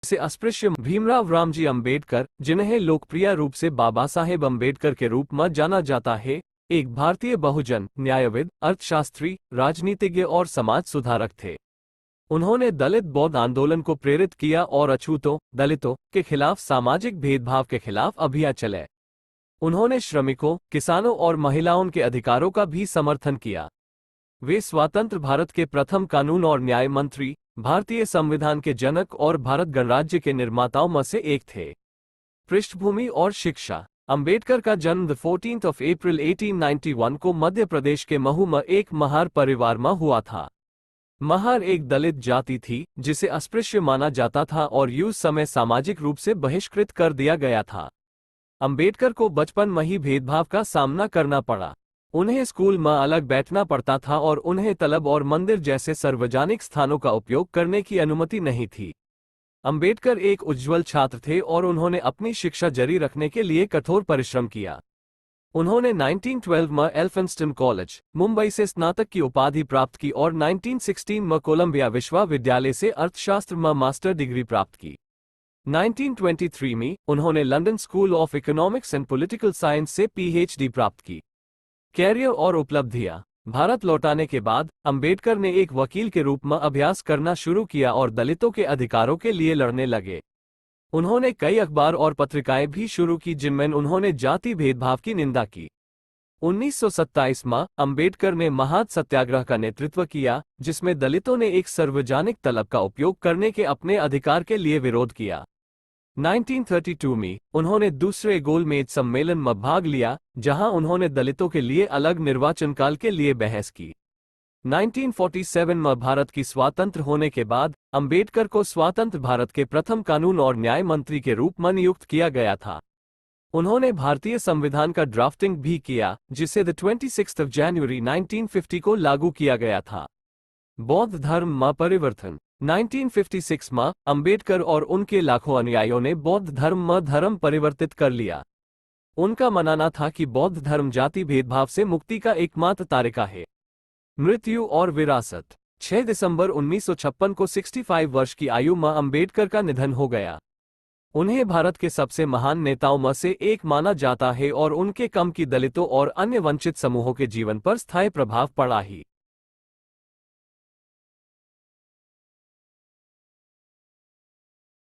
से अस्पृश्य भीमराव रामजी अंबेडकर, जिन्हें लोकप्रिय रूप से बाबा साहेब अंबेडकर के रूप में जाना जाता है, एक भारतीय बहुजन, न्यायविद, अर्थशास्त्री, राजनीतिज्ञ और समाज सुधारक थे। उन्होंने दलित बौद्ध आंदोलन को प्रेरित किया और अछूतों, दलितों के खिलाफ सामाजिक भेदभाव के खिलाफ अभियान चलाए। उन्होंने श्रमिकों, किसानों और महिलाओं के अधिकारों का भी समर्थन किया। वे स्वतंत्र भारत के प्रथम कानून और न्याय मंत्री, भारतीय संविधान के जनक और भारत गणराज्य के निर्माताओं में से एक थे। पृष्ठभूमि और शिक्षा। अंबेडकर का जन्म 14 अप्रैल 1891 को मध्य प्रदेश के महू में एक महार परिवार में हुआ था। महार एक दलित जाति थी जिसे अस्पृश्य माना जाता था और उस समय सामाजिक रूप से बहिष्कृत कर दिया गया था। अंबेडकर को बचपन में ही भेदभाव का सामना करना पड़ा। उन्हें स्कूल में अलग बैठना पड़ता था और उन्हें क्लब और मंदिर जैसे सार्वजनिक स्थानों का उपयोग करने की अनुमति नहीं थी। अंबेडकर एक उज्जवल छात्र थे और उन्होंने अपनी शिक्षा जारी रखने के लिए कठोर परिश्रम किया। उन्होंने 1912 में एल्फिंस्टन कॉलेज, मुंबई से स्नातक की उपाधि प्राप्त की और 1916 में कोलंबिया विश्वविद्यालय से अर्थशास्त्र में मास्टर डिग्री प्राप्त की। 1923 में उन्होंने London school of economics and political science से पीएचडी प्राप्त की। कैरियर और उपलब्धियां। भारत लौटाने के बाद अंबेडकर ने एक वकील के रूप में अभ्यास करना शुरू किया और दलितों के अधिकारों के लिए लड़ने लगे। उन्होंने कई अखबार और पत्रिकाएं भी शुरू की जिनमें उन्होंने जाति भेदभाव की निंदा की। 1927 में अंबेडकर ने महाद सत्याग्रह का नेतृत्व किया, जिसमें दलितों ने एक सार्वजनिक तलब का उपयोग करने के अपने अधिकार के लिए विरोध किया। 1932 में उन्होंने दूसरे गोलमेज सम्मेलन में भाग लिया, जहां उन्होंने दलितों के लिए अलग निर्वाचन काल के लिए बहस की। 1947 में भारत की स्वतंत्र होने के बाद अंबेडकर को स्वतंत्र भारत के प्रथम कानून और न्याय मंत्री के रूप में नियुक्त किया गया था। उन्होंने भारतीय संविधान का ड्राफ्टिंग भी किया, जिसे 26 जनवरी 1950 को लागू किया गया था। बौद्ध धर्म में परिवर्तन। 1956 में अंबेडकर और उनके लाखों अनुयायियों ने बौद्ध धर्म में धर्म परिवर्तित कर लिया। उनका मानना था कि बौद्ध धर्म जाति भेदभाव से मुक्ति का एकमात्र तरीका है। मृत्यु और विरासत। 6 दिसंबर 1956 को 65 वर्ष की आयु में अंबेडकर का निधन हो गया। उन्हें भारत के सबसे महान नेताओं में से एक माना जाता है और उनके कम की दलितों और अन्य वंचित समूहों के जीवन पर स्थायी प्रभाव पड़ा ही।